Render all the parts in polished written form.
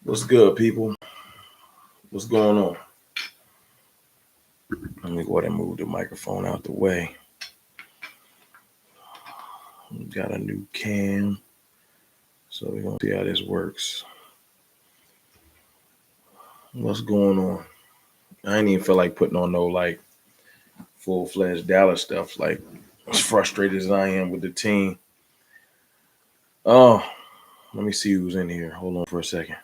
What's good, people? What's going on? Let me go ahead and move the microphone out the way. We got a new cam, so we're gonna see how this works. What's going on? I ain't even feel like putting on no like full-fledged Dallas stuff. Like as frustrated as I am with the team. Oh, let me see who's in here. Hold on for a second.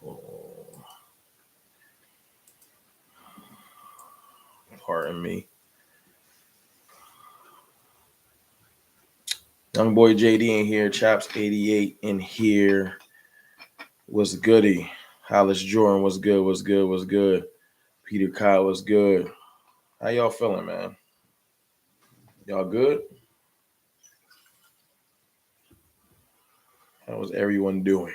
Oh, pardon me. Young boy JD in here. Chops 88 in here. What's goody? Hollis Jordan, what's good? What's good? What's good? Peter Kyle, what's good? How y'all feeling, man? Y'all good? How is everyone doing?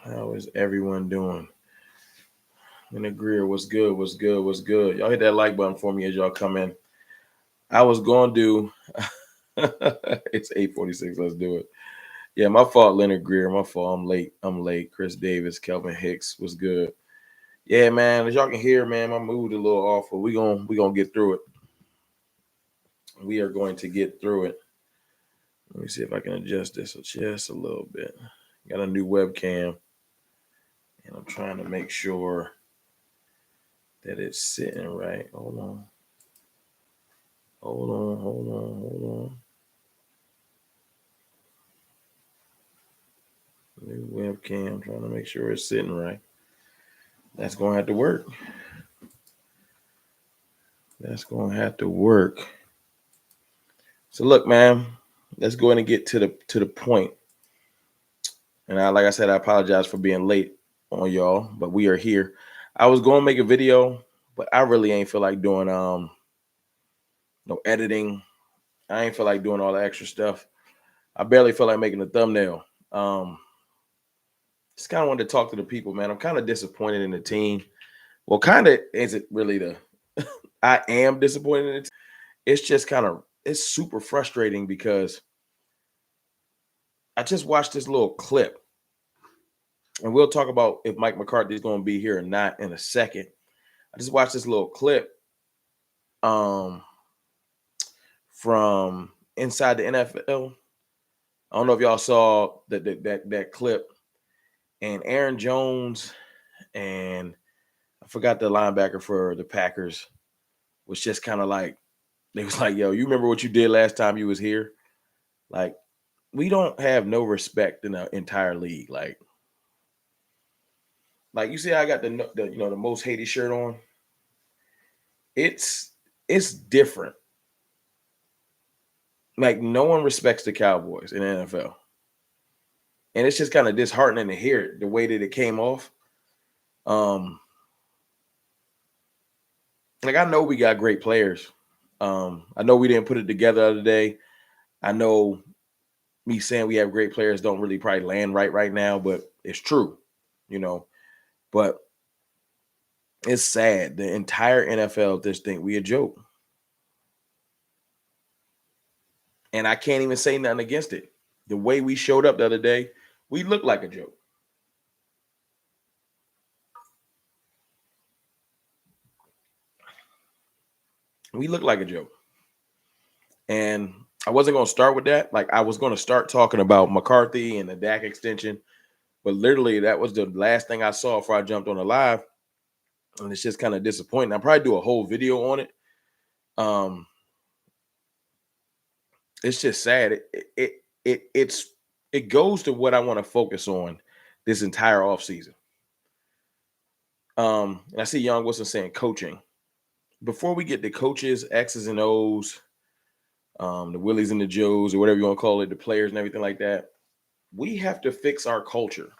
How is everyone doing? In the Greer, what's good? What's good? What's good? Y'all hit that like button for me as y'all come in. I was going to do. It's 8:46. Let's do it. Yeah, my fault, Leonard Greer. My fault. I'm late. Chris Davis, Kelvin Hicks. What's good? Yeah, man. As y'all can hear, man, my mood a little off, but we gonna get through it. We are going to get through it. Let me see if I can adjust this just a little bit. Got a new webcam, and I'm trying to make sure that it's sitting right. Hold on. New webcam, trying to make sure it's sitting right. That's going to have to work. So look, man, let's go ahead and get to the point. And like I said, I apologize for being late on y'all, but we are here. I was going to make a video, but I really ain't feel like doing no editing. I ain't feel like doing all the extra stuff. I barely feel like making a thumbnail. Just kind of wanted to talk to the people, man. I'm kind of disappointed in the team. Well, kind of isn't really I am disappointed in it. It's just it's super frustrating because I just watched this little clip, and we'll talk about if Mike McCarthy is going to be here or not in a second. I just watched this little clip from inside the NFL. I don't know if y'all saw that clip, and Aaron Jones and I forgot the linebacker for the Packers was just kind of like, they was like, yo, you remember what you did last time you was here? Like, we don't have no respect in the entire league. Like you see, I got the most hated shirt on. It's different. Like, no one respects the Cowboys in the NFL. And it's just kind of disheartening to hear it, the way that it came off. Like, I know we got great players. I know we didn't put it together the other day. I know me saying we have great players don't really probably land right now, but it's true, But it's sad. The entire NFL just think we a joke. And I can't even say nothing against it. The way we showed up the other day, we looked like a joke. We look like a joke. And I wasn't going to start with that. Like, I was going to start talking about McCarthy and the DAK extension. But literally, that was the last thing I saw before I jumped on the live. And it's just kind of disappointing. I'll probably do a whole video on it. It's just sad. It goes to what I want to focus on this entire offseason. And I see Young Wilson saying coaching. Before we get to coaches, X's and O's, the Willies and the Joes, or whatever you want to call it, the players and everything like that, we have to fix our culture.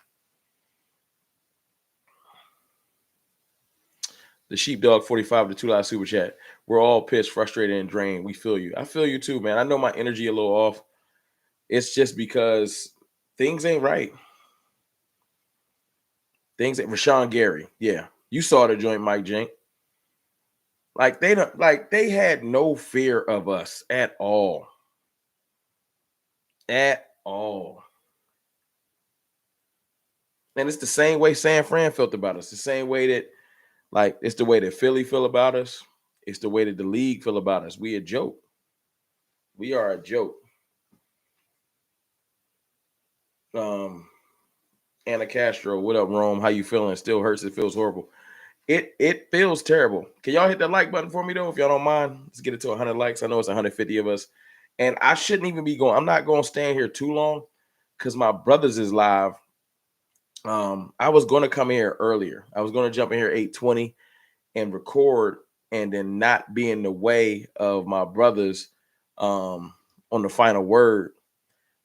The Sheepdog 45, the $2 super chat. We're all pissed, frustrated, and drained. We feel you. I feel you too, man. I know my energy a little off. It's just because things ain't right. Things that Rashawn Gary, yeah, you saw the joint, Mike Jink. Like, they had no fear of us at all. At all. And it's the same way San Fran felt about us. The same way that, like, it's the way that Philly feel about us. It's the way that the league feel about us. We a joke. We are a joke. Anna Castro, what up, Rome? How you feeling? It still hurts. It feels horrible. It feels terrible. Can y'all hit that like button for me though, if y'all don't mind? Let's get it to 100 likes. I know it's 150 of us, and I shouldn't even be going. I'm not going to stand here too long because my brothers is live. I was going to come here earlier. I was going to jump in here 8:20 and record, and then not be in the way of my brothers on the final word.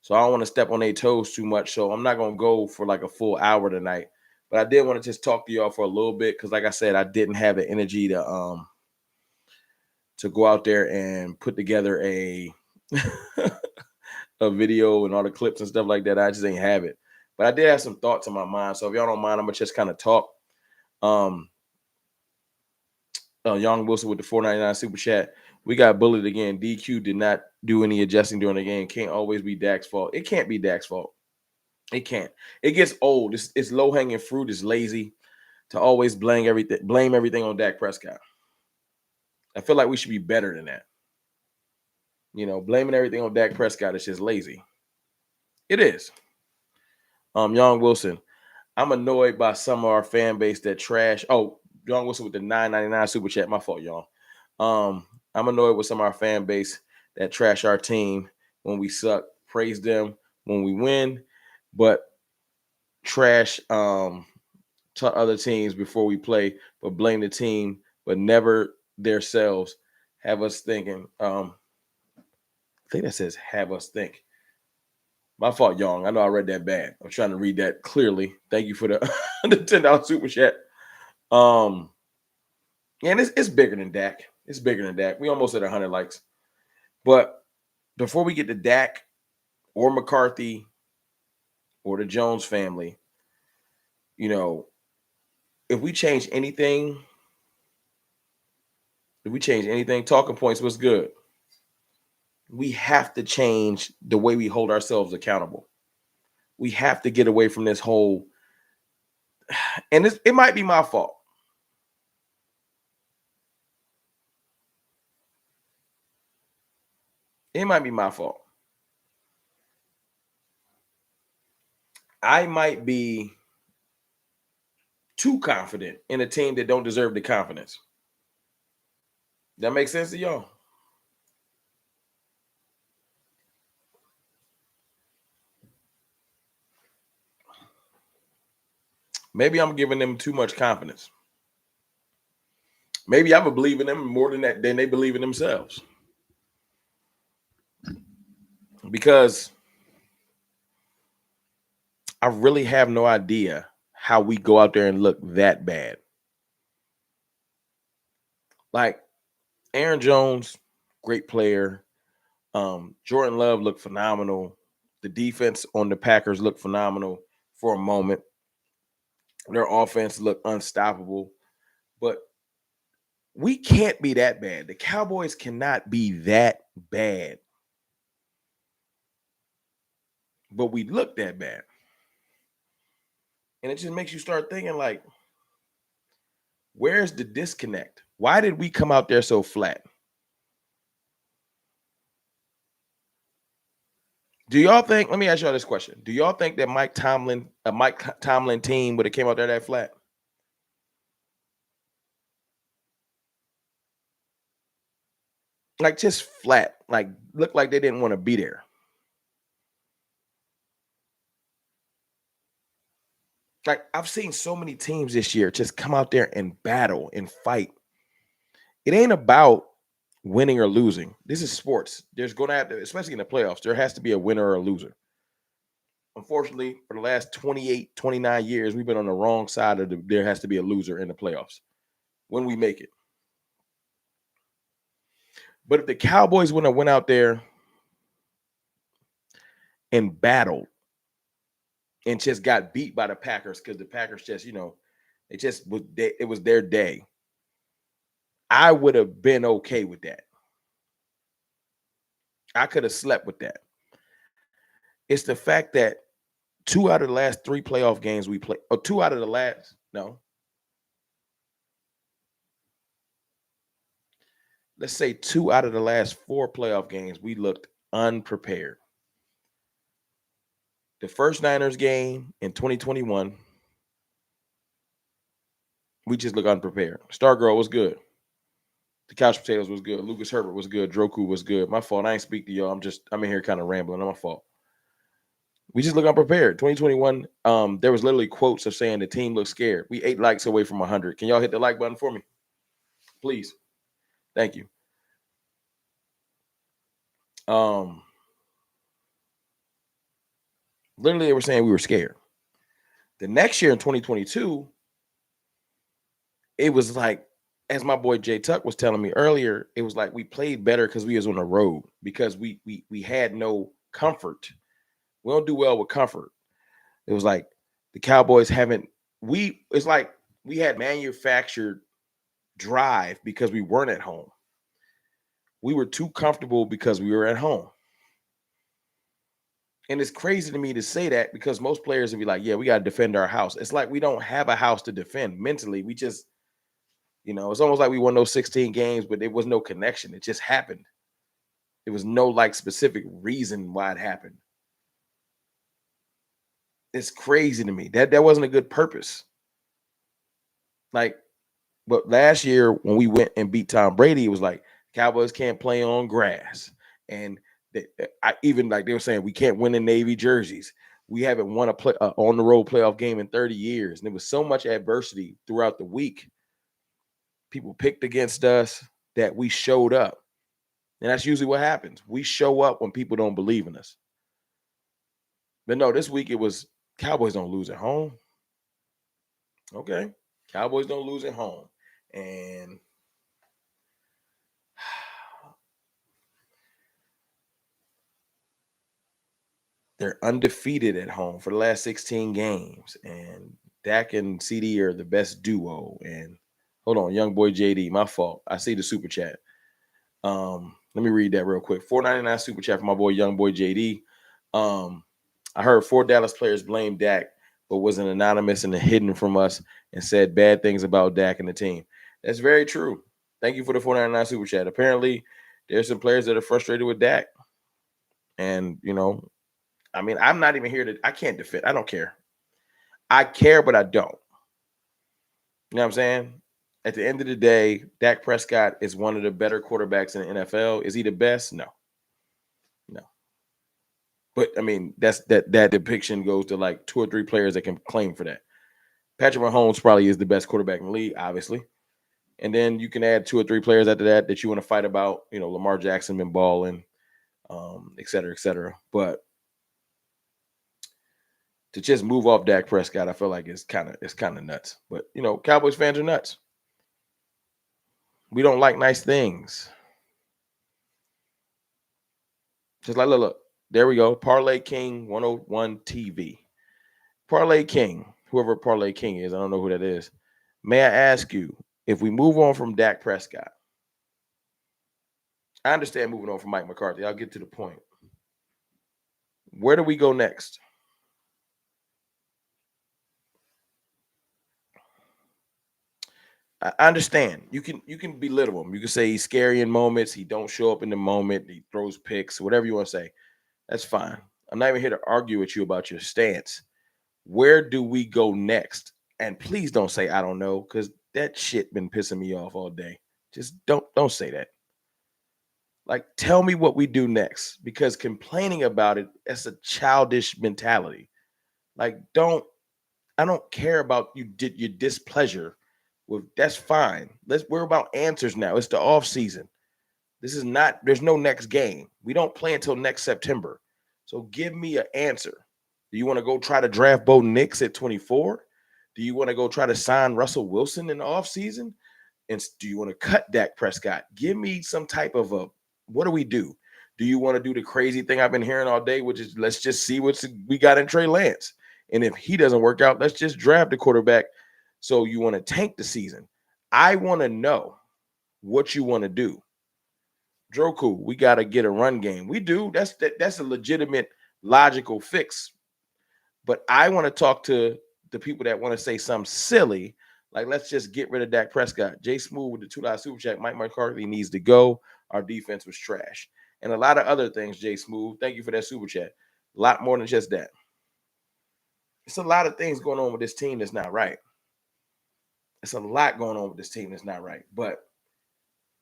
So I don't want to step on their toes too much. So I'm not going to go for like a full hour tonight. But I did want to just talk to y'all for a little bit because, like I said, I didn't have the energy to go out there and put together a a video and all the clips and stuff like that. I just ain't have it. But I did have some thoughts in my mind. So if y'all don't mind, I'm gonna just kind of talk. Young Wilson with the $4.99 super chat. We got bullied again. DQ did not do any adjusting during the game. Can't always be Dak's fault. It can't be Dak's fault. It can't. It gets old. It's low hanging fruit. It's lazy to always blame everything on Dak Prescott. I feel like we should be better than that. You know, blaming everything on Dak Prescott is just lazy. It is. Young Wilson. I'm annoyed by some of our fan base that trash. Oh, Young Wilson with the $9.99 super chat. My fault, y'all. I'm annoyed with some of our fan base that trash our team when we suck. Praise them when we win, but trash to other teams before we play, but blame the team, but never themselves. Have us thinking. I think that says have us think. My fault, Young. I know I read that bad. I'm trying to read that clearly. Thank you for the the $10 super chat. And it's bigger than Dak. It's bigger than Dak. We almost at 100 likes. But before we get to Dak or McCarthy or the Jones family, you know, if we change anything, talking points was good. We have to change the way we hold ourselves accountable. We have to get away from this whole, and it might be my fault. It might be my fault. I might be too confident in a team that don't deserve the confidence. That makes sense to y'all? Maybe I'm giving them too much confidence. Maybe I would believe in them more than they believe in themselves. Because I really have no idea how we go out there and look that bad. Like Aaron Jones, great player. Jordan Love looked phenomenal. The defense on the Packers looked phenomenal for a moment. Their offense looked unstoppable. But we can't be that bad. The Cowboys cannot be that bad. But we look that bad. And it just makes you start thinking, like, where's the disconnect? Why did we come out there so flat? Do y'all think, let me ask y'all this question. Do y'all think that Mike Tomlin team would have came out there that flat? Like just flat, like looked like they didn't want to be there. Like I've seen so many teams this year just come out there and battle and fight. It ain't about winning or losing. This is sports. There's going to have to, especially in the playoffs, there has to be a winner or a loser. Unfortunately, for the last 28, 29 years, we've been on the wrong side of there has to be a loser in the playoffs when we make it. But if the Cowboys wouldn't have went out there and battled and just got beat by the Packers because the Packers just, it was their day, I would have been okay with that. I could have slept with that. It's the fact that 2 out of the last 3 playoff games we played, or 2 out of the last, no, let's say 2 out of the last 4 playoff games, we looked unprepared. The first Niners game in 2021, we just look unprepared. Stargirl was good. The couch potatoes was good. Lucas Herbert was good. Droku was good. My fault. I ain't speak to y'all. I'm in here kind of rambling. My fault. We just look unprepared. 2021, there was literally quotes of saying the team looked scared. We 8 likes away from 100. Can y'all hit the like button for me? Please. Thank you. Literally, they were saying we were scared. The next year in 2022, it was like, as my boy Jay Tuck was telling me earlier, it was like we played better because we was on the road, because we had no comfort. We don't do well with comfort. It was like the Cowboys it's like we had manufactured drive because we weren't at home. We were too comfortable because we were at home. And it's crazy to me to say that, because most players would be like, yeah, we got to defend our house. It's like we don't have a house to defend mentally. We just, it's almost like we won those 16 games, but there was no connection. It just happened. There was no like specific reason why it happened. It's crazy to me. That wasn't a good purpose. Like, but last year when we went and beat Tom Brady, it was like Cowboys can't play on grass. And even like they were saying, we can't win in Navy jerseys. We haven't won a on the road playoff game in 30 years. And there was so much adversity throughout the week. People picked against us that we showed up. And that's usually what happens. We show up when people don't believe in us. But no, this week it was Cowboys don't lose at home. Okay. Cowboys don't lose at home. And they're undefeated at home for the last 16 games. And Dak and CD are the best duo. And hold on, young boy JD, my fault. I see the super chat. Let me read that real quick. $4.99 super chat for my boy, young boy JD. I heard 4 Dallas players blame Dak, but wasn't anonymous and hidden from us, and said bad things about Dak and the team. That's very true. Thank you for the $4.99 super chat. Apparently, there's some players that are frustrated with Dak. And, I'm not even here I can't defend. I don't care. I care, but I don't. You know what I'm saying? At the end of the day, Dak Prescott is one of the better quarterbacks in the NFL. Is he the best? No. But that depiction goes to like 2 or 3 players that can claim for that. Patrick Mahomes probably is the best quarterback in the league, obviously. And then you can add 2 or 3 players after that you want to fight about. Lamar Jackson been balling, et cetera, et cetera. But to just move off Dak Prescott, I feel like it's kind of nuts. But Cowboys fans are nuts. We don't like nice things. Just like look, there we go. Parlay King 101 TV. Parlay King, whoever Parlay King is, I don't know who that is. May I ask you, if we move on from Dak Prescott, I understand moving on from Mike McCarthy. I'll get to the point. Where do we go next? I understand. You can belittle him. You can say he's scary in moments. He don't show up in the moment. He throws picks, whatever you want to say. That's fine. I'm not even here to argue with you about your stance. Where do we go next? And please don't say I don't know, because that shit been pissing me off all day. Just don't say that. Like, tell me what we do next, because complaining about it, that's a childish mentality. Like, I don't care about your displeasure. Well, that's fine. We're about answers now. It's the off season. There's no next game. We don't play until next September. So give me an answer. Do you want to go try to draft Bo Nix at 24? Do you want to go try to sign Russell Wilson in the offseason? And do you want to cut Dak Prescott? Give me some type of what do we do? Do you want to do the crazy thing I've been hearing all day, which is let's just see what we got in Trey Lance? And if he doesn't work out, let's just draft the quarterback. So you want to tank the season. I want to know what you want to do. Droku, we got to get a run game. We do. That's a legitimate logical fix. But I want to talk to the people that want to say something silly, like let's just get rid of Dak Prescott. Jay Smooth with the $2 super chat. Mike McCarthy needs to go. Our defense was trash. And a lot of other things, Jay Smooth. Thank you for that super chat. A lot more than just that. It's a lot of things going on with this team that's not right. It's a lot going on with this team that's not right. But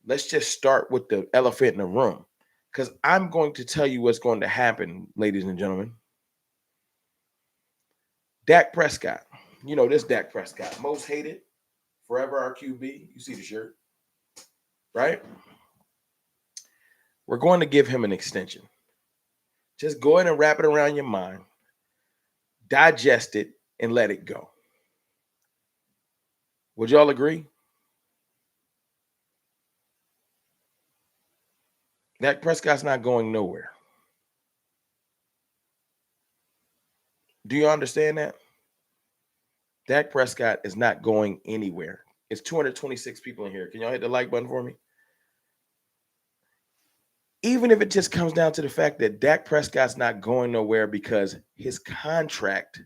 let's just start with the elephant in the room. Because I'm going to tell you what's going to happen, ladies and gentlemen. Dak Prescott. You know this Dak Prescott. Most hated, forever our QB. You see the shirt, right? We're going to give him an extension. Just go ahead and wrap it around your mind, digest it, and let it go. Would y'all agree? Dak Prescott's not going nowhere. Do you understand that? Dak Prescott is not going anywhere. It's 226 people in here. Can y'all hit the like button for me? Even if it just comes down to the fact that Dak Prescott's not going nowhere because his contract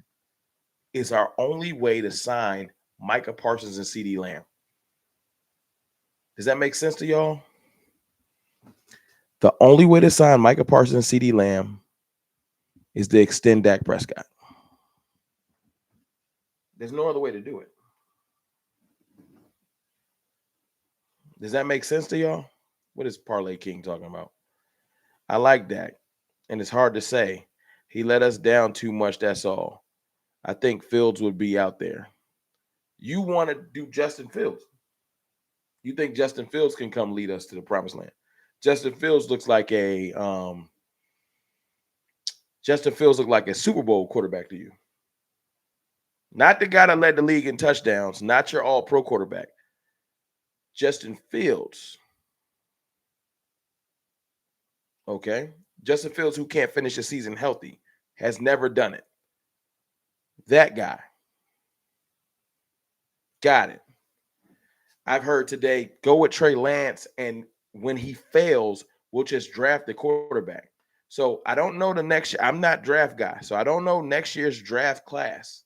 is our only way to sign Micah Parsons and CeeDee Lamb. Does that make sense to y'all? The only way to sign Micah Parsons and CeeDee Lamb is to extend Dak Prescott. There's no other way to do it. Does that make sense to y'all? What is Parlay King talking about? I like Dak, and it's hard to say. He let us down too much, that's all. I think Fields would be out there. You want to do Justin Fields. You think Justin Fields can come lead us to the promised land. Justin Fields looks like a Super Bowl quarterback to you. Not the guy that led the league in touchdowns, not your all-pro quarterback. Justin Fields. Okay? Justin Fields, who can't finish a season healthy, has never done it. That guy. Got it. I've heard today, go with Trey Lance, and when he fails, we'll just draft the quarterback. So I don't know the next year. I'm not draft guy, so I don't know next year's draft class.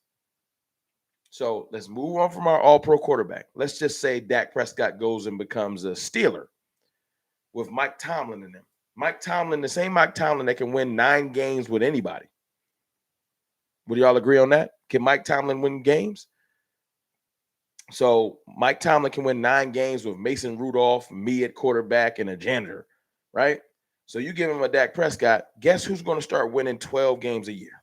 So let's move on from our all-pro quarterback. Let's just say Dak Prescott goes and becomes a Steeler with Mike Tomlin in them. Mike Tomlin, the same Mike Tomlin that can win 9 games with anybody. Would y'all agree on that? Can Mike Tomlin win games? So Mike Tomlin can win 9 games with Mason Rudolph, me at quarterback, and a janitor, right? So you give him a Dak Prescott, guess who's going to start winning 12 games a year?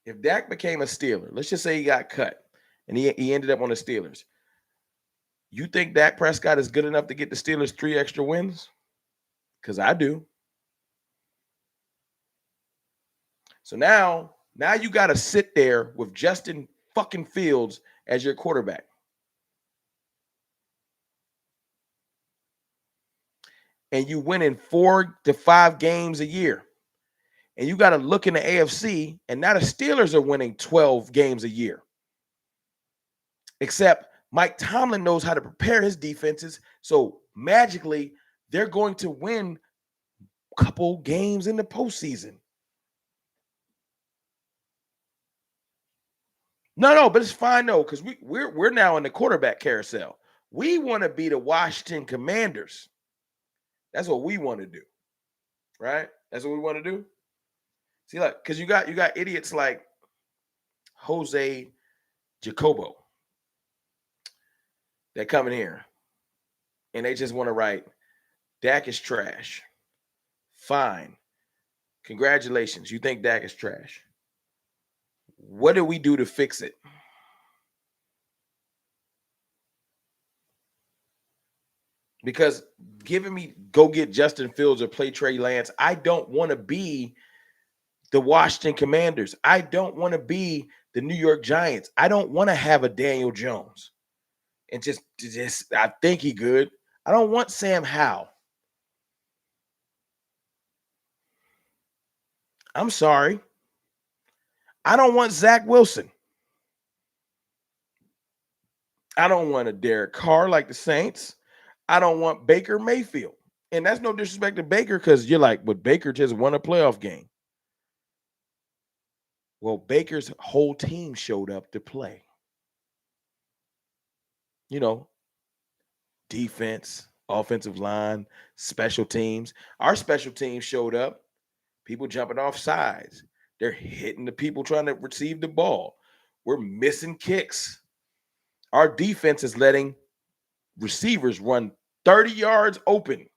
If Dak became a Steeler, let's just say he got cut and he ended up on the Steelers. You think Dak Prescott is good enough to get the Steelers 3 extra wins? Because I do. So now you got to sit there with Justin fucking Fields as your quarterback. And you win in 4 to 5 games a year. And you got to look in the AFC, and now the Steelers are winning 12 games a year. Except Mike Tomlin knows how to prepare his defenses, so magically they're going to win a couple games in the postseason. No, but it's fine though, because we're now in the quarterback carousel. We want to be the Washington Commanders. That's what we want to do, right? That's what we want to do. See, like, because you got idiots like Jose Jacobo that come in here and they just want to write, Dak is trash. Fine. Congratulations. You think Dak is trash. What do we do to fix it? Because giving me go get Justin Fields or play Trey Lance, I don't want to be the Washington Commanders. I don't want to be the New York Giants. I don't want to have a Daniel Jones and just I think he good. I don't want Sam Howell. I'm sorry. I don't want Zach Wilson. I don't want a Derek Carr like the Saints. I don't want Baker Mayfield. And that's no disrespect to Baker because you're like, but Baker just won a playoff game. Well, Baker's whole team showed up to play. You know, defense, offensive line, special teams. Our special teams showed up. People jumping off sides. They're hitting the people trying to receive the ball. We're missing kicks. Our defense is letting receivers run 30 yards open.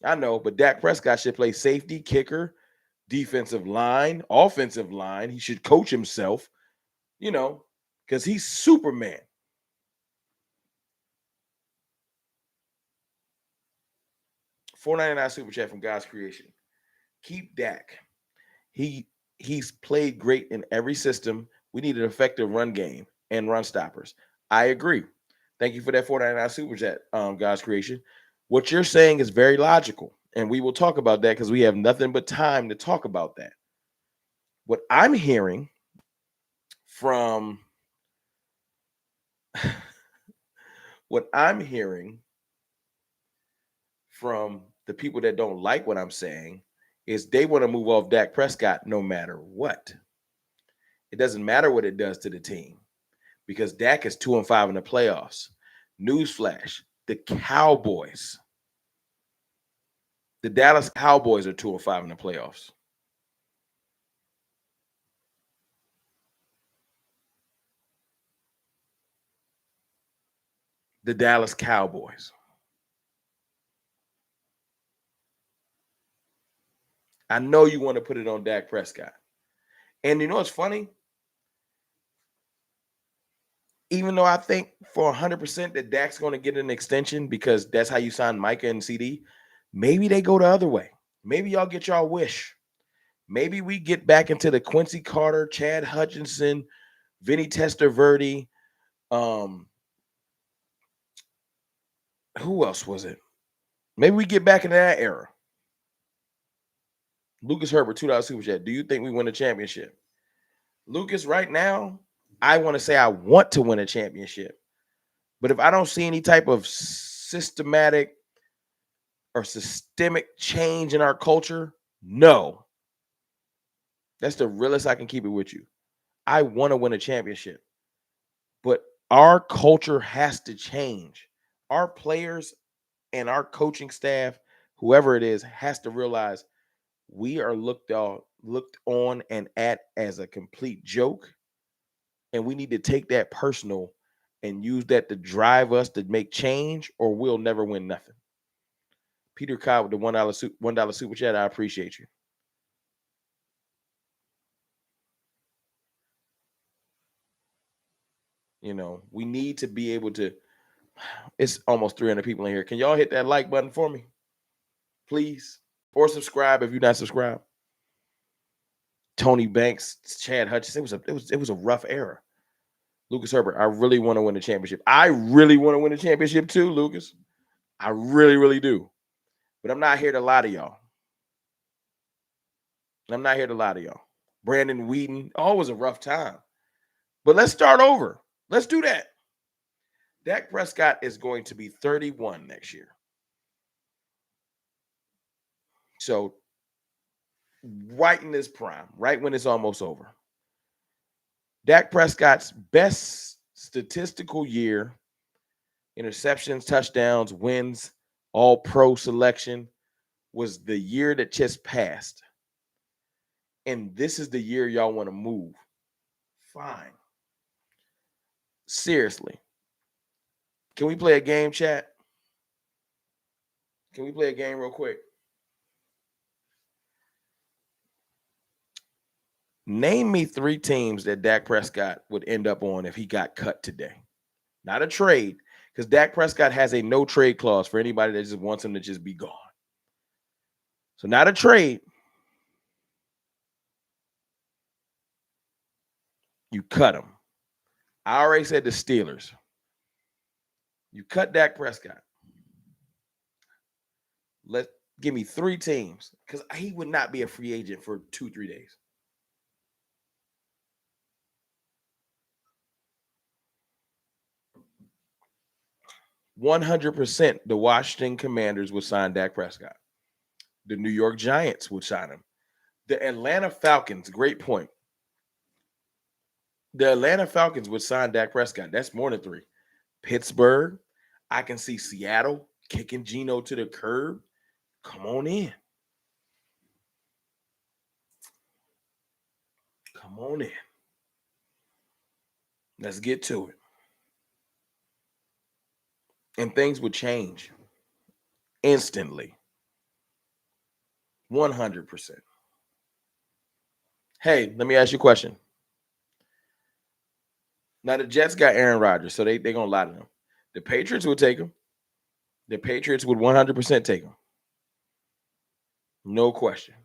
I know, but Dak Prescott should play safety, kicker, defensive line, offensive line. He should coach himself, because he's Superman. $4.99 super chat from God's creation. Keep Dak. He's played great in every system. We need an effective run game and run stoppers. I agree. Thank you for that $4.99 super chat, God's creation. What you're saying is very logical, and we will talk about that because we have nothing but time to talk about that. What I'm hearing from the people that don't like what I'm saying is they want to move off Dak Prescott no matter what. It doesn't matter what it does to the team because Dak is 2-5 in the playoffs. Newsflash, the Dallas Cowboys are 2-5 in the playoffs. The Dallas Cowboys. I know you want to put it on Dak Prescott. And you know what's funny? Even though I think for 100% that Dak's going to get an extension because that's how you sign Micah and CD, maybe they go the other way. Maybe y'all get y'all wish. Maybe we get back into the Quincy Carter, Chad Hutchinson, Vinny Testaverde. Who else was it? Maybe we get back into that era. Lucas Herbert, $2 super chat. Do you think we win a championship? Lucas, right now, I want to say I want to win a championship. But if I don't see any type of systematic or systemic change in our culture, no. That's the realest I can keep it with you. I want to win a championship. But our culture has to change. Our players and our coaching staff, whoever it is, has to realize we are looked on and at as a complete joke. And we need to take that personal and use that to drive us to make change, or we'll never win nothing. Peter Cobb with the $1 super chat. I appreciate you. We need to be able to. It's almost 300 people in here. Can y'all hit that like button for me, please? Or subscribe if you're not subscribed. Tony Banks, Chad Hutchison. It was a rough era. Lucas Herbert, I really want to win the championship. I really want to win the championship too, Lucas. I really, really do. But I'm not here to lie to y'all. Brandon Whedon, always a rough time. But let's start over. Let's do that. Dak Prescott is going to be 31 next year. So, right in this prime, right when it's almost over. Dak Prescott's best statistical year, interceptions, touchdowns, wins, all pro selection, was the year that just passed. And this is the year y'all want to move. Fine. Seriously. Can we play a game, chat? Can we play a game real quick? Name me 3 teams that Dak Prescott would end up on if he got cut today. Not a trade, because Dak Prescott has a no trade clause for anybody that just wants him to just be gone. So not a trade. You cut him. I already said the Steelers. You cut Dak Prescott. Give me 3 teams, because he would not be a free agent for 2-3 days. 100% the Washington Commanders would sign Dak Prescott. The New York Giants would sign him. The Atlanta Falcons, great point. The Atlanta Falcons would sign Dak Prescott. That's more than 3. Pittsburgh, I can see Seattle kicking Geno to the curb. Come on in. Come on in. Let's get to it. And things would change instantly. 100%. Hey, let me ask you a question. Now, the Jets got Aaron Rodgers, so they're going to lie to them. The Patriots would take him. The Patriots would 100% take him. No question.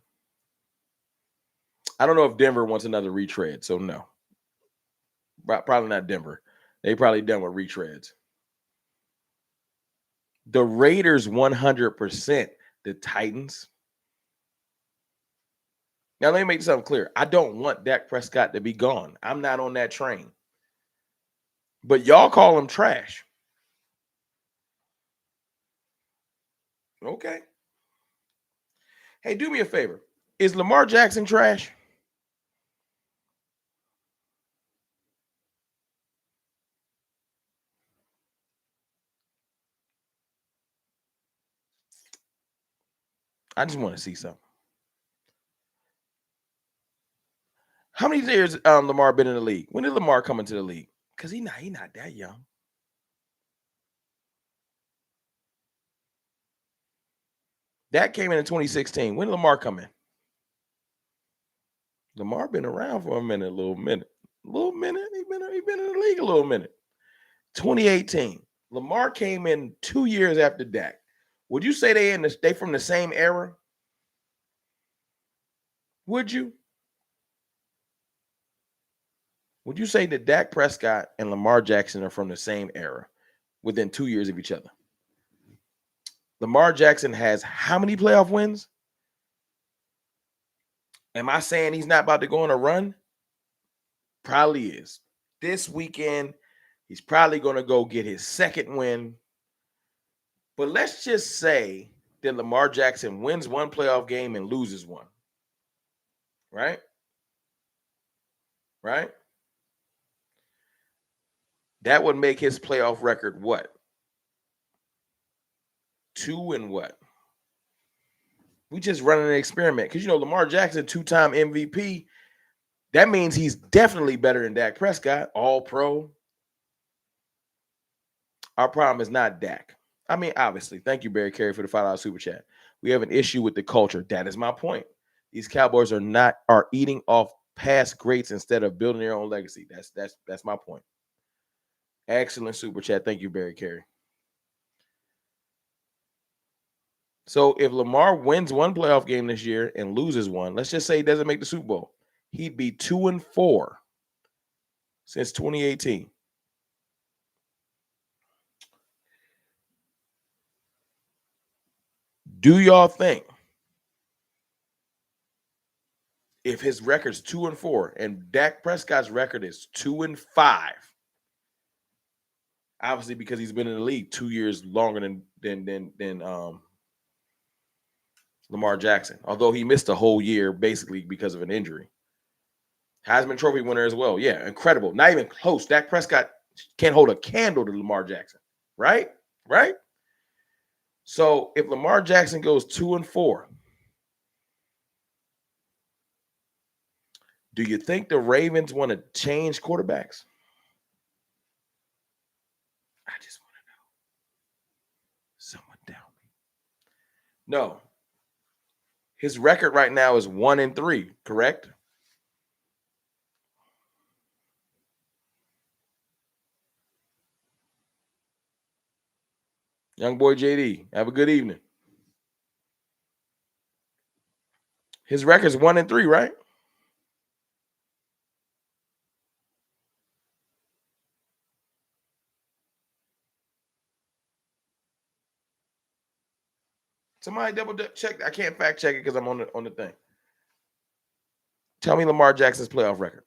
I don't know if Denver wants another retread, so no. Probably not Denver. They probably done with retreads. The Raiders 100%. The Titans. Now, let me make something clear. I don't want Dak Prescott to be gone. I'm not on that train. But y'all call him trash. Okay. Hey, do me a favor. Is Lamar Jackson trash? I just want to see something. How many years Lamar been in the league? When did Lamar come into the league? Because he not that young. That came in 2016. When did Lamar come in? Lamar been around for a minute, a little minute. He been in the league a little minute. 2018. Lamar came in 2 years after Dak. Would you say they from the same era? Would you? Would you say that Dak Prescott and Lamar Jackson are from the same era within 2 years of each other? Lamar Jackson has how many playoff wins? Am I saying he's not about to go on a run? Probably is. This weekend, he's probably going to go get his second win. But let's just say that Lamar Jackson wins one playoff game and loses one. Right? Right? That would make his playoff record what? 2 and what? We just running an experiment. Because, Lamar Jackson, 2-time MVP. That means he's definitely better than Dak Prescott, all pro. Our problem is not Dak. I mean, obviously. Thank you, Barry Carey, for the $5 super chat. We have an issue with the culture. That is my point. These Cowboys are eating off past greats instead of building their own legacy. That's my point. Excellent super chat. Thank you, Barry Carey. So if Lamar wins one playoff game this year and loses one, let's just say he doesn't make the Super Bowl, he'd be 2-4 since 2018. Do y'all think if his record's 2-4 and Dak Prescott's record is 2-5, obviously because he's been in the league 2 years longer than Lamar Jackson, although he missed a whole year basically because of an injury. Heisman Trophy winner as well. Yeah, incredible. Not even close. Dak Prescott can't hold a candle to Lamar Jackson. Right? Right? So if Lamar Jackson goes 2-4, do you think the Ravens want to change quarterbacks? I just want to know. Someone tell me. No. His record right now is 1-3, correct? Young boy JD, have a good evening. His record's 1-3, right? Somebody double check. I can't fact check it because I'm on the thing. Tell me Lamar Jackson's playoff record.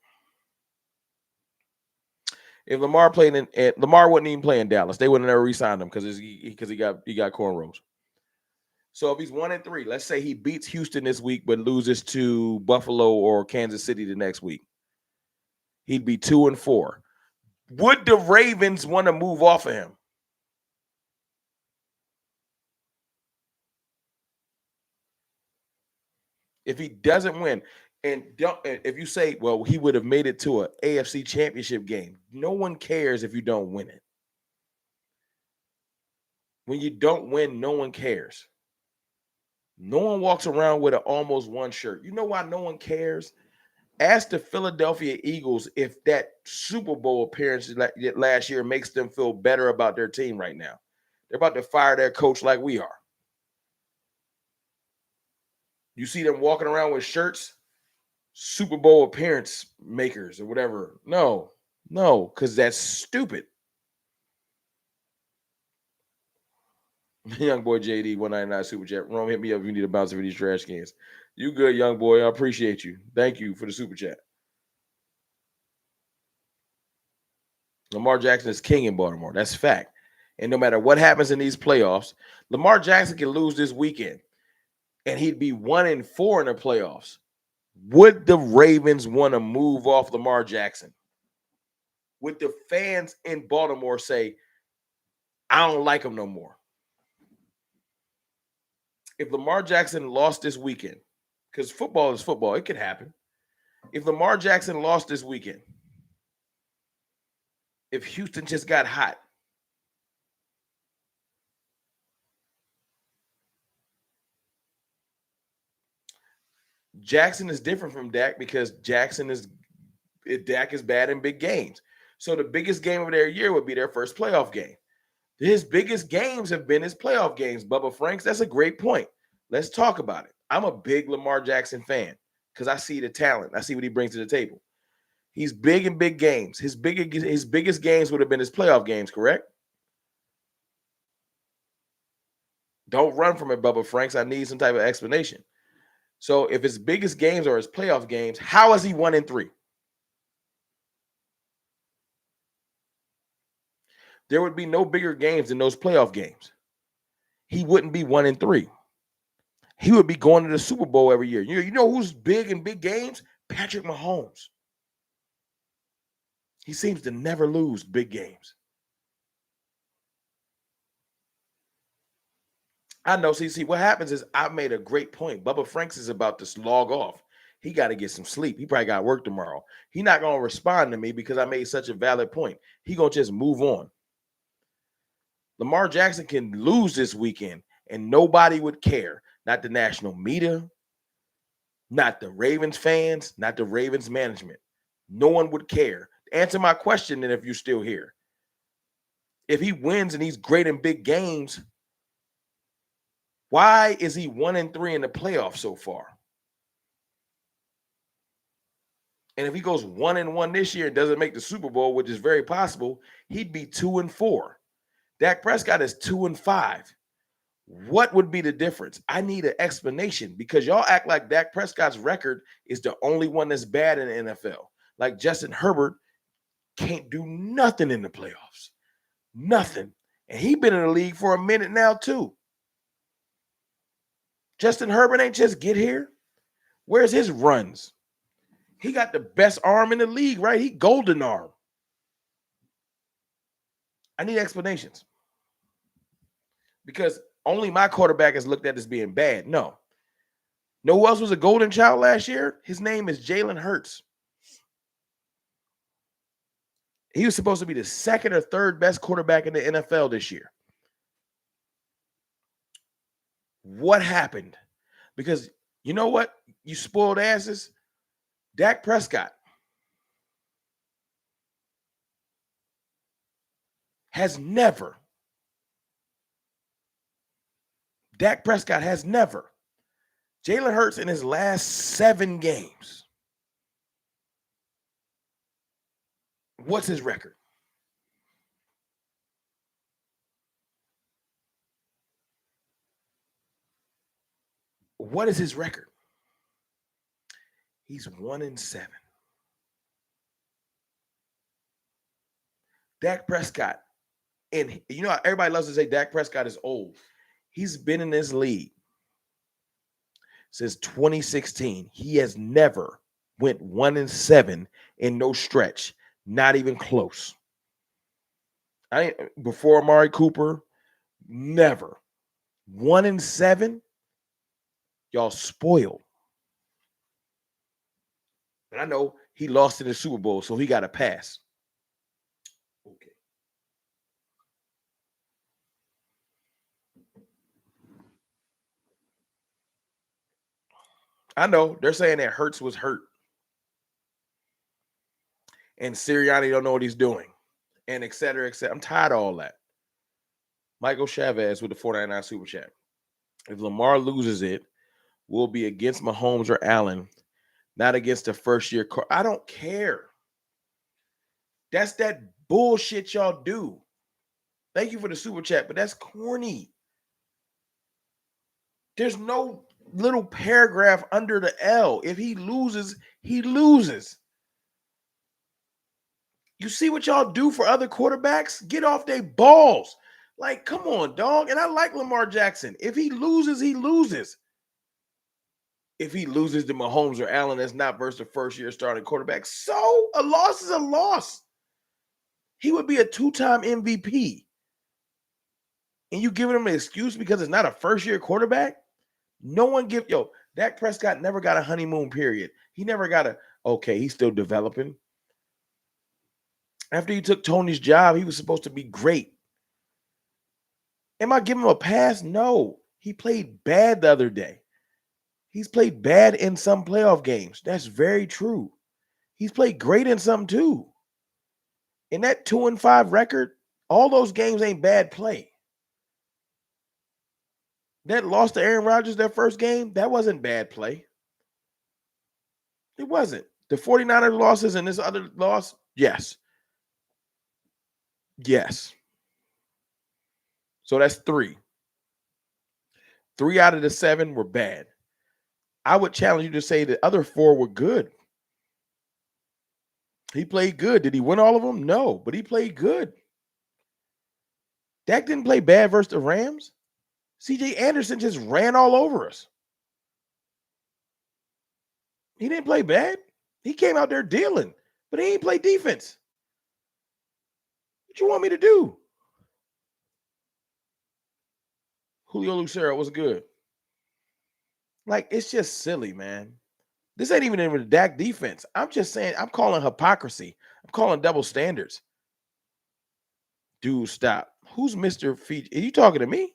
If Lamar played in Lamar wouldn't even play in Dallas, they would have never re-signed him because he got cornrows. So if he's 1-3, let's say he beats Houston this week but loses to Buffalo or Kansas City the next week, he'd be 2-4. Would the Ravens want to move off of him? If he doesn't win, and if you say, well, he would have made it to an AFC championship game, no one cares if you don't win it. When you don't win, no one cares. No one walks around with an almost won shirt. You know why no one cares? Ask the Philadelphia Eagles if that Super Bowl appearance last year makes them feel better about their team right now. They're about to fire their coach like we are. You see them walking around with shirts, Super Bowl appearance makers or whatever. No, because that's stupid. Young boy JD 199 Super Chat. Rome, hit me up if you need a bouncer for these trash cans. You good, young boy. I appreciate you. Thank you for the Super Chat. Lamar Jackson is king in Baltimore. That's fact. And no matter what happens in these playoffs, Lamar Jackson can lose this weekend and he'd be 1-4 in the playoffs. Would the Ravens want to move off Lamar Jackson? Would the fans in Baltimore say, I don't like him no more? If Lamar Jackson lost this weekend, because football is football, it could happen. If Lamar Jackson lost this weekend, if Houston just got hot, Jackson is different from Dak because Dak is bad in big games. So the biggest game of their year would be their first playoff game. His biggest games have been his playoff games, Bubba Franks. That's a great point. Let's talk about it. I'm a big Lamar Jackson fan because I see the talent. I see what he brings to the table. He's big in big games. His biggest games would have been his playoff games, correct? Don't run from it, Bubba Franks. I need some type of explanation. So if his biggest games are his playoff games, how is he 1-3? There would be no bigger games than those playoff games. He wouldn't be 1-3. He would be going to the Super Bowl every year. You know who's big in big games? Patrick Mahomes. He seems to never lose big games. I know. See, what happens is I made a great point. Bubba Franks is about to log off. He got to get some sleep. He probably got work tomorrow. He's not going to respond to me because I made such a valid point. He going to just move on. Lamar Jackson can lose this weekend and nobody would care. Not the national media, not the Ravens fans, not the Ravens management. No one would care. Answer my question then if you're still here. If he wins and he's great in big games, why is he 1-3 in the playoffs so far? And if he goes 1-1 this year and doesn't make the Super Bowl, which is very possible, he'd be 2-4. Dak Prescott is 2-5. What would be the difference? I need an explanation because y'all act like Dak Prescott's record is the only one that's bad in the NFL. Like Justin Herbert can't do nothing in the playoffs. Nothing. And he's been in the league for a minute now, too. Justin Herbert ain't just get here. Where's his runs? He got the best arm in the league, right? He golden arm. I need explanations. Because only my quarterback is looked at as being bad. No. Know who else was a golden child last year? His name is Jalen Hurts. He was supposed to be the second or third best quarterback in the NFL this year. What happened? Because you know what? You spoiled asses. Dak Prescott has never. Dak Prescott has never. Jalen Hurts in his last 7 games. What's his record? What is his record? He's 1-7. Dak Prescott, and you know everybody loves to say Dak Prescott is old. He's been in this league since 2016. He has never went 1-7 in no stretch, not even close. Before Amari Cooper, never 1-7. Y'all spoiled. But I know he lost in the Super Bowl, so he got a pass. Okay. I know they're saying that Hurts was hurt. And Sirianni don't know what he's doing. And et cetera, et cetera. I'm tired of all that. Michael Chavez with the 499 Super Chat. If Lamar loses it, we'll be against Mahomes or Allen, not against the first-year. I don't care. That's that bullshit y'all do. Thank you for the Super Chat, but that's corny. There's no little paragraph under the L. If he loses, he loses. You see what y'all do for other quarterbacks? Get off their balls. Like, come on, dog. And I like Lamar Jackson. If he loses, he loses. If he loses to Mahomes or Allen, that's not versus the first-year starting quarterback. So a loss is a loss. He would be a 2-time MVP. And you giving him an excuse because it's not a first-year quarterback? No one Dak Prescott never got a honeymoon period. He never got he's still developing. After he took Tony's job, he was supposed to be great. Am I giving him a pass? No. He played bad the other day. He's played bad in some playoff games. That's very true. He's played great in some too. In that 2-5 record, all those games ain't bad play. That loss to Aaron Rodgers, that first game, that wasn't bad play. It wasn't. The 49ers losses and this other loss, yes. Yes. So that's 3. 3 out of the 7 were bad. I would challenge you to say the other 4 were good. He played good. Did he win all of them? No, but he played good. Dak didn't play bad versus the Rams. CJ Anderson just ran all over us. He didn't play bad. He came out there dealing, but he ain't play defense. What you want me to do? Julio Lucero was good. Like, it's just silly, man. This ain't even the Dak defense. I'm just saying, I'm calling hypocrisy. I'm calling double standards. Dude, stop. Who's Mr. Fiji? Are you talking to me?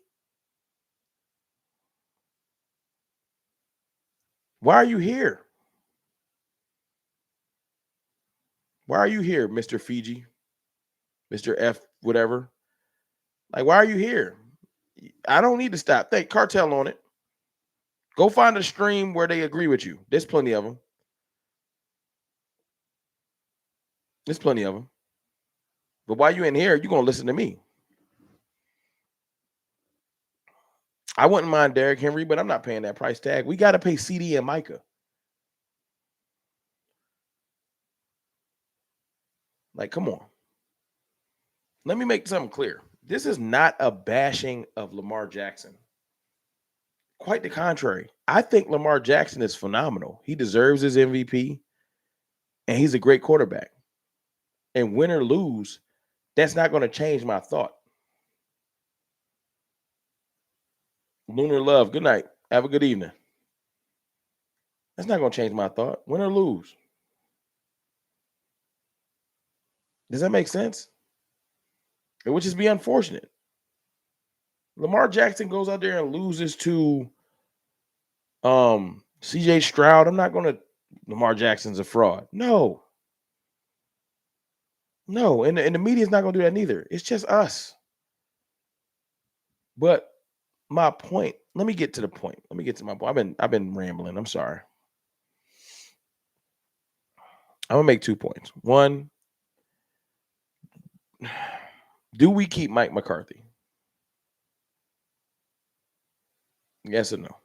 Why are you here? Why are you here, Mr. Fiji? Mr. F, whatever. Like, why are you here? I don't need to stop. Thank Cartel on it. Go find a stream where they agree with you. There's plenty of them. There's plenty of them. But while you in here, you're going to listen to me. I wouldn't mind Derrick Henry, but I'm not paying that price tag. We got to pay CD and Micah. Like, come on. Let me make something clear. This is not a bashing of Lamar Jackson. Quite the contrary. I think Lamar Jackson is phenomenal. He deserves his MVP, and he's a great quarterback. And win or lose, that's not going to change my thought. Lunar Love, good night. Have a good evening. That's not going to change my thought. Win or lose. Does that make sense? It would just be unfortunate. Lamar Jackson goes out there and loses to CJ Stroud. I'm not going to Lamar Jackson's a fraud. No. And the media is not going to do that neither. It's just us. But my point, let me get to the point. Let me get to my point. I've been rambling. I'm sorry. I'm going to make 2 points. One, do we keep Mike McCarthy? Yes or no?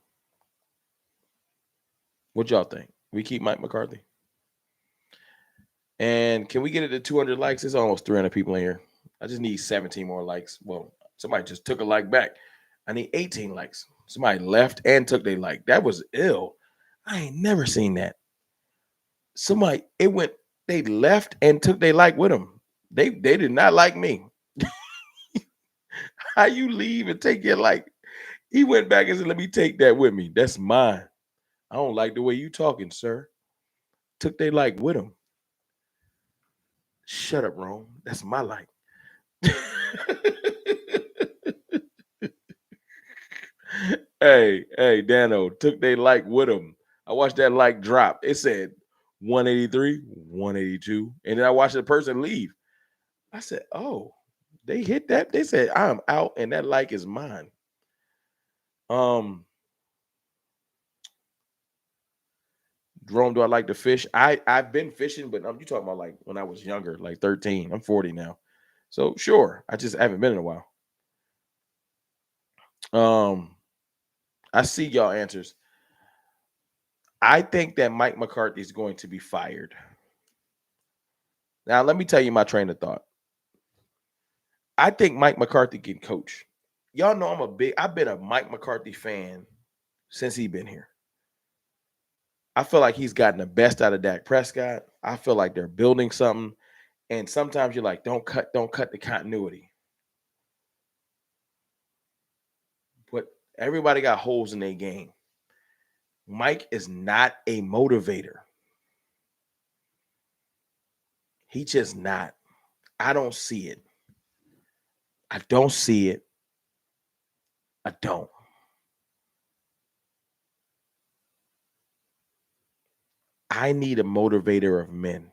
What y'all think? We keep Mike McCarthy? And can we get it to 200 likes? It's almost 300 people in here. I just need 17 more likes. Well, somebody just took a like back. I need 18 likes. Somebody left and took their like. That was ill. I ain't never seen that. Somebody, they left and took their like with them. They did not like me. How you leave and take your like? He went back and said, let me take that with me. That's mine. I don't like the way you talking, sir. Took they like with him. Shut up, Rome. That's my like. Hey, Dano, took they like with him. I watched that like drop. It said 183, 182. And then I watched the person leave. I said, oh, they hit that. They said, I'm out and that like is mine. Jerome, do I like to fish? I've been fishing, but you talking about like when I was younger, like 13. I'm 40 now. So sure. I just haven't been in a while. I see y'all answers. I think that Mike McCarthy is going to be fired. Now, let me tell you my train of thought. I think Mike McCarthy can coach. Y'all know I've been a Mike McCarthy fan since he's been here. I feel like he's gotten the best out of Dak Prescott. I feel like they're building something. And sometimes you're like, don't cut the continuity. But everybody got holes in their game. Mike is not a motivator. He just not. I don't see it. I don't see it. I don't. I need a motivator of men.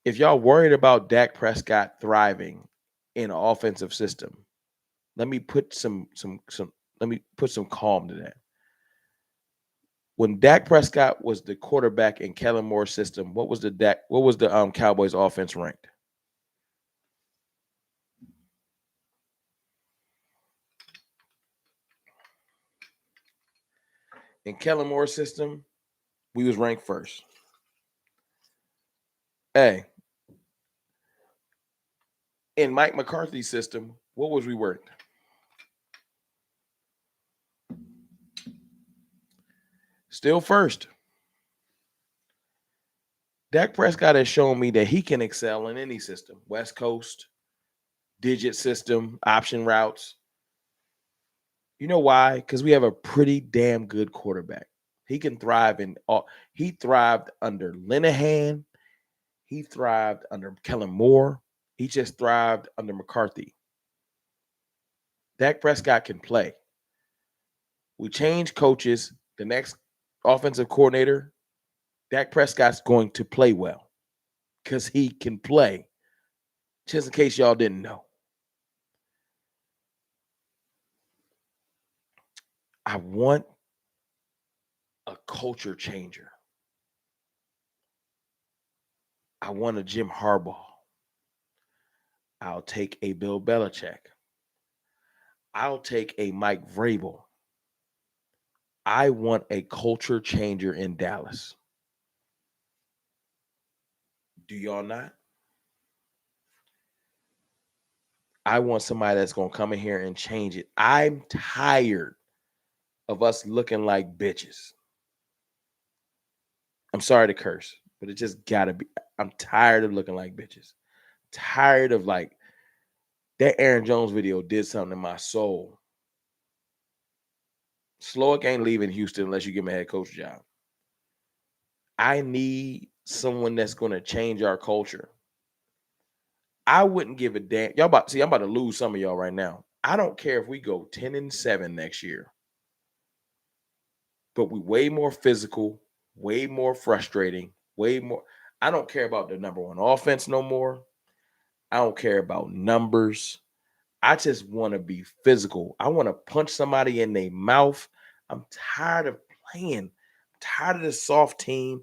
If y'all worried about Dak Prescott thriving in an offensive system, let me put some calm to that. When Dak Prescott was the quarterback in Kellen Moore's system, what was the Cowboys offense ranked? In Kellen Moore's system, we was ranked first. Hey, in Mike McCarthy's system, what was we ranked? Still first. Dak Prescott has shown me that he can excel in any system. West Coast, digit system, option routes. You know why? Because we have a pretty damn good quarterback. He can thrive he thrived under Linehan. He thrived under Kellen Moore. He just thrived under McCarthy. Dak Prescott can play. We change coaches. The next offensive coordinator, Dak Prescott's going to play well because he can play. Just in case y'all didn't know. I want a culture changer. I want a Jim Harbaugh. I'll take a Bill Belichick. I'll take a Mike Vrabel. I want a culture changer in Dallas. Do y'all not? I want somebody that's going to come in here and change it. I'm tired of us looking like bitches. I'm sorry to curse, but it just got to be. I'm tired of looking like bitches. Tired of like that Aaron Jones video did something in my soul. Slowick ain't leaving Houston unless you give him a head coach job. I need someone that's going to change our culture. I wouldn't give a damn. I'm about to lose some of y'all right now. I don't care if we go 10-7 next year. But we way more physical, way more frustrating, way more. I don't care about the number one offense no more. I don't care about numbers. I just want to be physical. I want to punch somebody in their mouth. I'm tired of playing. I'm tired of the soft team.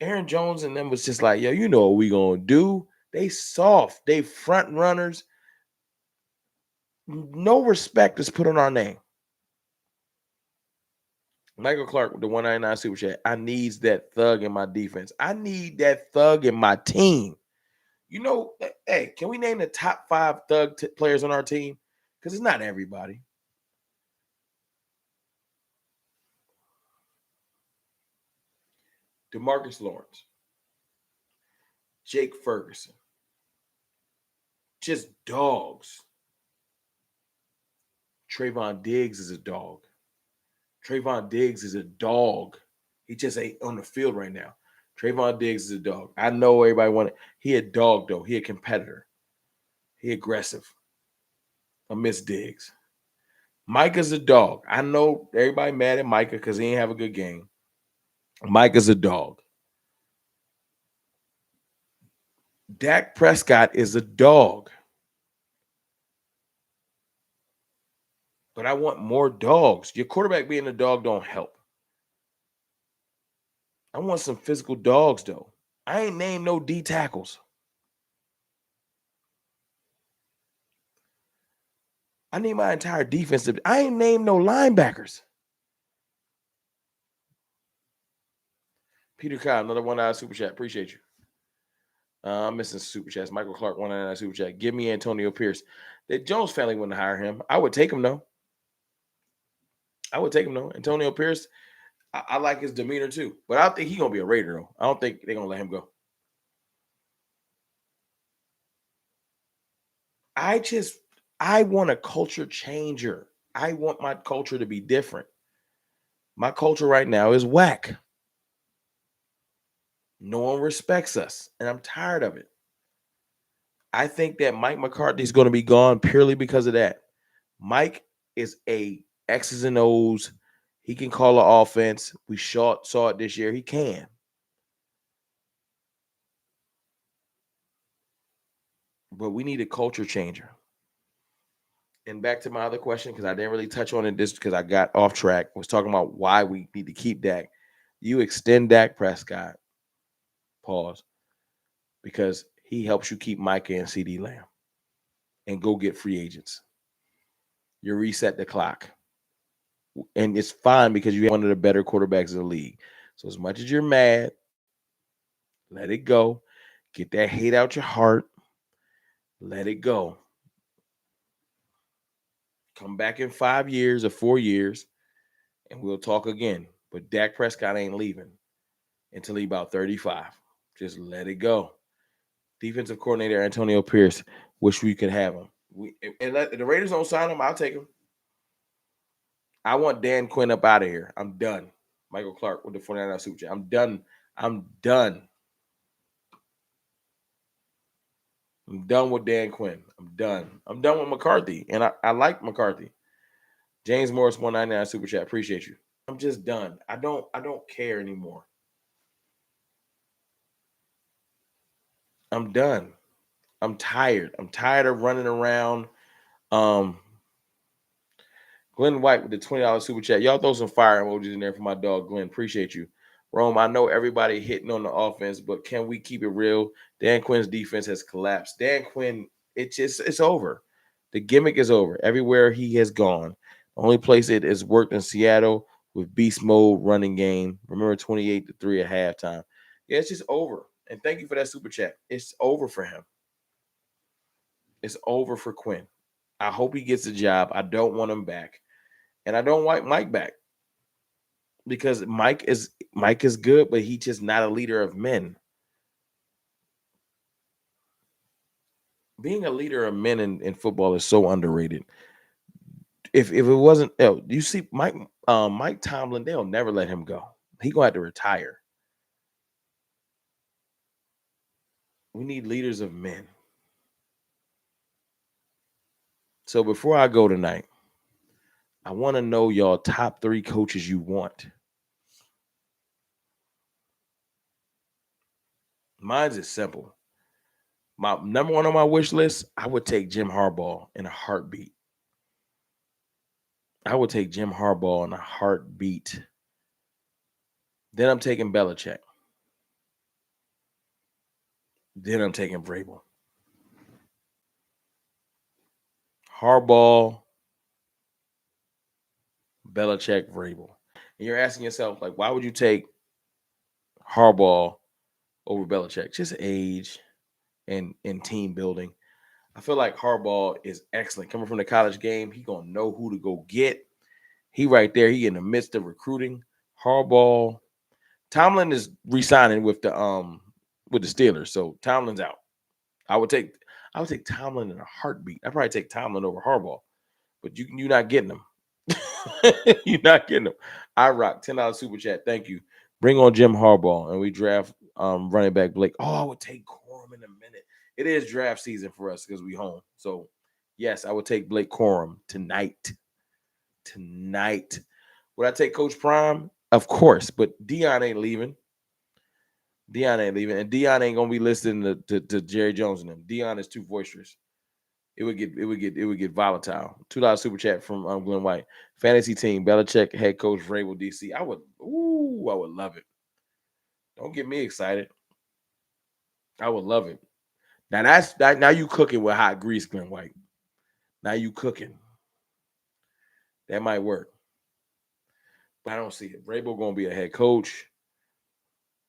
Aaron Jones and them was just like, you know what we gonna do. They soft. They front runners. No respect is put on our name. Michael Clark with the 199 Super Chat. I needs that thug in my defense. I need that thug in my team. Hey, can we name the top 5 thug players on our team? Because it's not everybody. DeMarcus Lawrence, Jake Ferguson, just dogs. Trayvon Diggs is a dog. Trayvon Diggs is a dog. He just ain't on the field right now. Trayvon Diggs is a dog. I know everybody wanted. He a dog though. He a competitor. He aggressive. I miss Diggs. Micah's a dog. I know everybody mad at Micah because he ain't have a good game. Micah's a dog. Dak Prescott is a dog. But I want more dogs. Your quarterback being a dog don't help. I want some physical dogs, though. I ain't named no D tackles. I need my entire defensive. I ain't named no linebackers. Peter Kyle, another $1 super chat. Appreciate you. I'm missing super chats. Michael Clark, $1.99 super chat. Give me Antonio Pierce. The Jones family wouldn't hire him. I would take him, though. Antonio Pierce, I like his demeanor, too. But I think he's going to be a Raider, though. I don't think they're going to let him go. I want a culture changer. I want my culture to be different. My culture right now is whack. No one respects us, and I'm tired of it. I think that Mike McCarthy is going to be gone purely because of that. Mike is a X's and O's. He can call an offense. We saw it this year. He can. But we need a culture changer. And back to my other question, because I didn't really touch on it this because I got off track. I was talking about why we need to keep Dak. You extend Dak Prescott. Pause. Because he helps you keep Micah and CD Lamb. And go get free agents. You reset the clock. And it's fine because you have one of the better quarterbacks in the league. So as much as you're mad, let it go. Get that hate out your heart. Let it go. Come back in 5 years or 4 years, and we'll talk again. But Dak Prescott ain't leaving until he about 35. Just let it go. Defensive coordinator Antonio Pierce. Wish we could have him. And the Raiders don't sign him, I'll take him. I want Dan Quinn up out of here. I'm done. Michael Clark with the 49 super chat. I'm done. I'm done with Dan Quinn. I'm done with McCarthy. And I like McCarthy. James Morris, 199 super chat. Appreciate you. I'm just done. I don't care anymore. I'm done. I'm tired. I'm tired of running around. Glenn White with the $20 super chat. Y'all throw some fire emojis in there for my dog, Glenn. Appreciate you. Rome, I know everybody hitting on the offense, but can we keep it real? Dan Quinn's defense has collapsed. Dan Quinn, it's over. The gimmick is over. Everywhere he has gone. The only place it has worked in Seattle with beast mode running game. Remember 28-3 at halftime. Yeah, it's just over. And thank you for that super chat. It's over for him. It's over for Quinn. I hope he gets a job. I don't want him back. And I don't want Mike back. Because Mike is good, but he's just not a leader of men. Being a leader of men in football is so underrated. If it wasn't, you see Mike Tomlin, they'll never let him go. He gonna have to retire. We need leaders of men. So before I go tonight, I want to know y'all top 3 coaches you want. Mine's is simple. My number one on my wish list, I would take Jim Harbaugh in a heartbeat. Then I'm taking Belichick. Then I'm taking Vrabel. Harbaugh, Belichick, Vrabel. And you're asking yourself, like, why would you take Harbaugh over Belichick? Just age. and team building. I feel like Harbaugh is excellent. Coming from the college game, he gonna know who to go get. He right there. He in the midst of recruiting. Harbaugh. Tomlin is re-signing with the Steelers, so Tomlin's out. I would take Tomlin in a heartbeat. I'd probably take Tomlin over Harbaugh, but you're not getting him. You're not getting him. I rock $10 super chat. Thank you. Bring on Jim Harbaugh and we draft running back Blake. Oh, I would take Corum in a minute. It is draft season for us because we home. So yes, I would take Blake Corum tonight. Tonight. Would I take Coach Prime? Of course, but Dion ain't leaving. Dion ain't leaving, and Dion ain't gonna be listening to Jerry Jones and them. Dion is too boisterous. It would get volatile. $2 super chat from Glenn White. Fantasy team, Belichick, head coach, Vrabel, DC. I would love it. Don't get me excited. I would love it. Now you cooking with hot grease, Glenn White. Now you cooking. That might work. But I don't see it. Vrabel gonna be a head coach.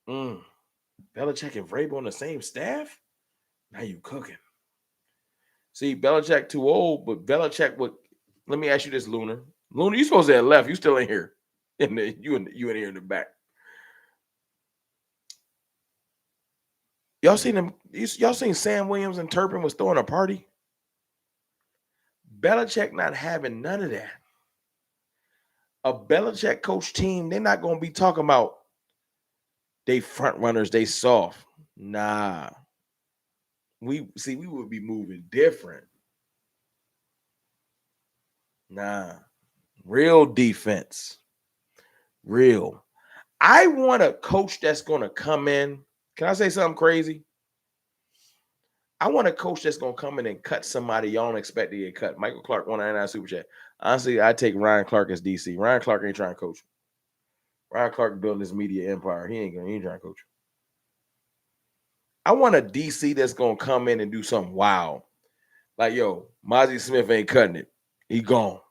Belichick and Vrabel on the same staff? Now you cooking. See, Belichick too old, but Belichick would. Let me ask you this, Lunar. Lunar, you supposed to have left. You still in here. You in here in the back. Y'all seen them? Y'all seen Sam Williams and Turpin was throwing a party? Belichick not having none of that. A Belichick coach team, they're not gonna be talking about they front runners, they soft. Nah. We would be moving different. Nah. Real defense. Real. I want a coach that's gonna come in. Can I say something crazy? I want a coach that's gonna come in and cut somebody y'all don't expect to get cut. Michael Clark, 199 super chat. Honestly, I take Ryan Clark as DC. Ryan Clark ain't trying to coach. Ryan Clark building his media empire. He ain't trying to coach. I want a DC that's gonna come in and do something wild. Like, yo, Mozzie Smith ain't cutting it. He gone.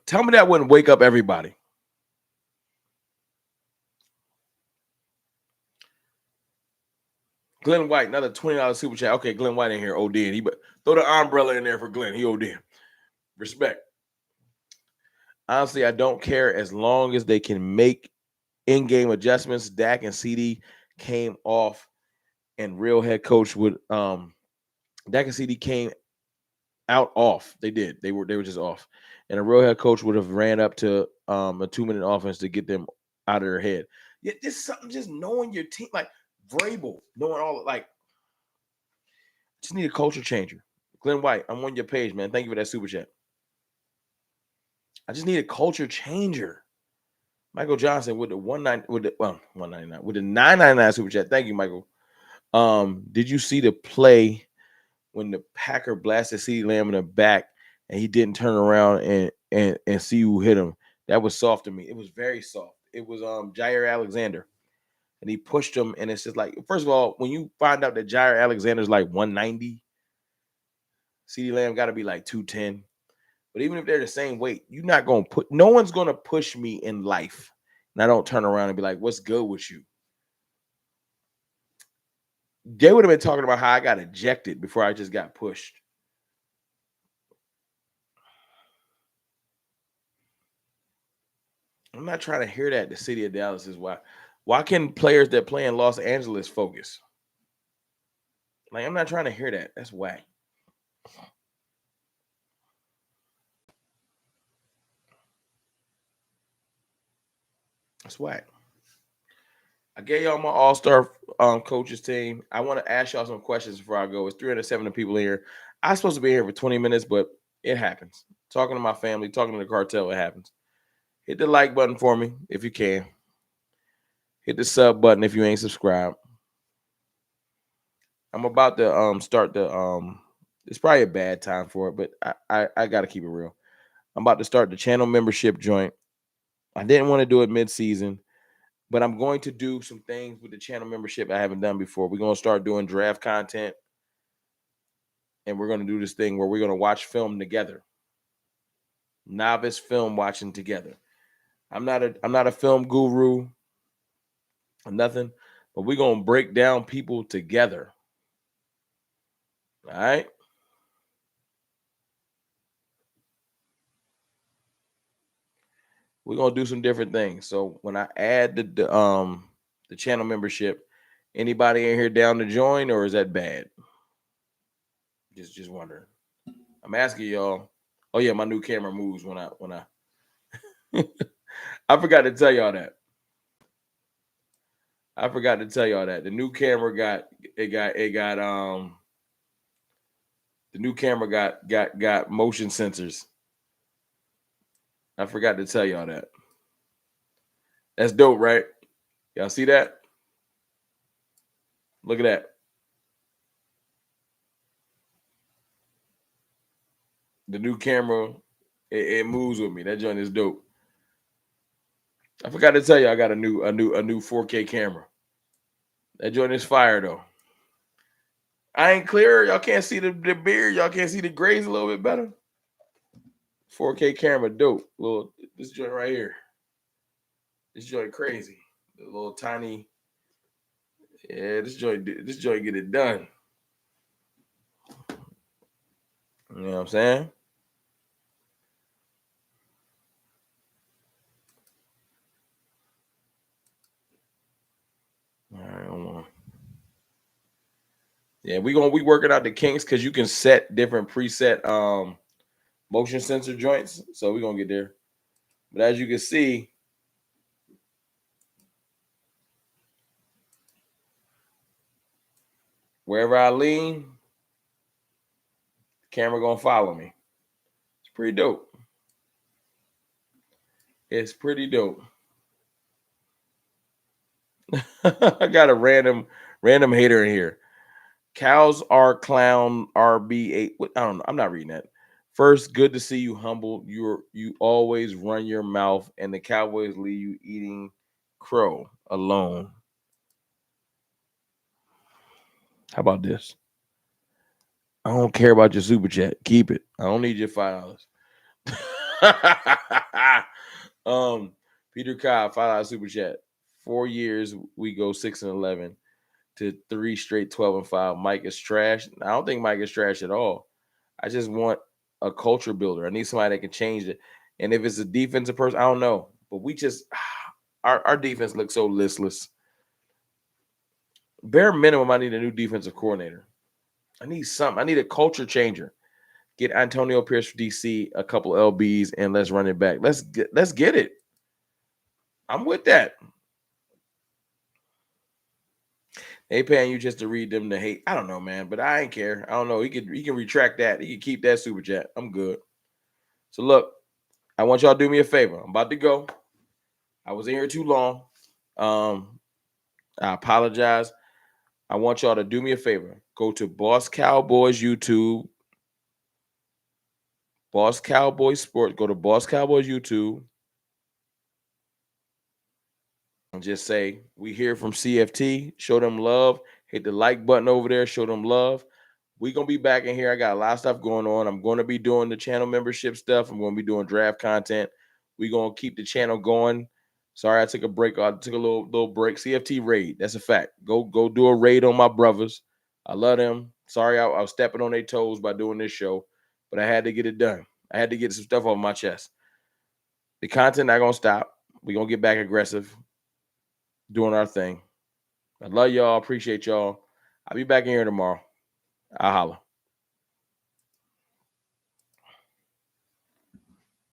Tell me that wouldn't wake up everybody. Glenn White, another $20 super chat. Okay, Glenn White in here. OD. He throw the umbrella in there for Glenn. He OD. Respect. Honestly, I don't care as long as they can make in-game adjustments. DAK and CD came off, and real head coach would DAK and CD came out off. They did. They were just off. And a real head coach would have ran up to a 2-minute offense to get them out of their head. Yeah, just something, just knowing your team, like Vrabel, knowing all like just need a culture changer. Glenn White, I'm on your page, man. Thank you for that super chat. I just need a culture changer. Michael Johnson with the 199 with the 999 super chat. Thank you, Michael. Did you see the play when the Packer blasted CeeDee Lamb in the back and he didn't turn around and see who hit him? That was soft to me. It was very soft. It was Jair Alexander. And he pushed him, and it's just like, first of all, when you find out that Jair Alexander's like 190, CeeDee Lamb got to be like 210. But even if they're the same weight, you're not going to no one's going to push me in life. And I don't turn around and be like, what's good with you? They would have been talking about how I got ejected before I just got pushed. I'm not trying to hear that. The city of Dallas is why. Why can players that play in Los Angeles focus? Like, I'm not trying to hear that. That's whack. That's whack. I gave y'all my all-star coaches team. I want to ask y'all some questions before I go. It's 370 people in here. I'm supposed to be here for 20 minutes, but it happens. Talking to my family, talking to the cartel, it happens. Hit the like button for me if you can. Hit the sub button if you ain't subscribed. I'm about to start the it's probably a bad time for it, but I gotta keep it real. I'm about to start the channel membership joint. I didn't want to do it mid-season, but I'm going to do some things with the channel membership I haven't done before. We're gonna start doing draft content, and we're gonna do this thing where we're gonna watch film together. novice film watching together. I'm not a film guru or nothing, but we're gonna break down people together. All right. We're gonna do some different things. So when I add the channel membership, anybody in here down to join, or is that bad? Just wondering. I'm asking y'all. Oh yeah, my new camera moves when I I forgot to tell y'all that. I forgot to tell y'all that. The new camera got the new camera got motion sensors. I forgot to tell y'all that. That's dope, right? Y'all see that? Look at that. The new camera, it moves with me. That joint is dope. I forgot to tell you, I got a new 4K camera. That joint is fire though. I ain't clear. Y'all can't see the beard. Y'all can't see the grays a little bit better. 4K camera, dope. Little this joint right here. This joint crazy. The little tiny. Yeah, this joint get it done. You know what I'm saying? All right, hold on. Yeah, we working out the kinks because you can set different preset motion sensor joints. So we're gonna get there. But as you can see, wherever I lean, the camera gonna follow me. It's pretty dope. It's pretty dope. I got a random hater in here. Cows are clown RB8. I don't know. I'm not reading that. First, good to see you humble. You always run your mouth, and the Cowboys leave you eating crow alone. How about this? I don't care about your super chat. Keep it. I don't need your $5. Peter Cobb, $5 super chat. 4 years we go 6-11 to 3 straight 12-5. Mike is trash. I don't think Mike is trash at all. I just want a culture builder. I need somebody that can change it. And if it's a defensive person, I don't know. But we just our defense looks so listless. Bare minimum, I need a new defensive coordinator. I need something. I need a culture changer. Get Antonio Pierce for DC, a couple LBs, and let's run it back. Let's get it. I'm with that. They paying you just to read them to hate. I don't know, man, but I ain't care. I don't know. He can retract that. He can keep that super chat. I'm good. So look, I want y'all to do me a favor. I'm about to go. I was in here too long. I apologize. I want y'all to do me a favor. Go to Boss Cowboys YouTube. Boss Cowboys Sport. Go to Boss Cowboys YouTube. And just say, we hear from CFT. Show them love. Hit the like button over there. Show them love. We're going to be back in here. I got a lot of stuff going on. I'm going to be doing the channel membership stuff. I'm going to be doing draft content. We're going to keep the channel going. Sorry, I took a break. I took a little break. CFT raid. That's a fact. Go do a raid on my brothers. I love them. Sorry, I was stepping on their toes by doing this show, but I had to get it done. I had to get some stuff off my chest. The content not going to stop. We're going to get back aggressive, doing our thing. I love y'all. Appreciate y'all. I'll be back in here tomorrow. I'll holla.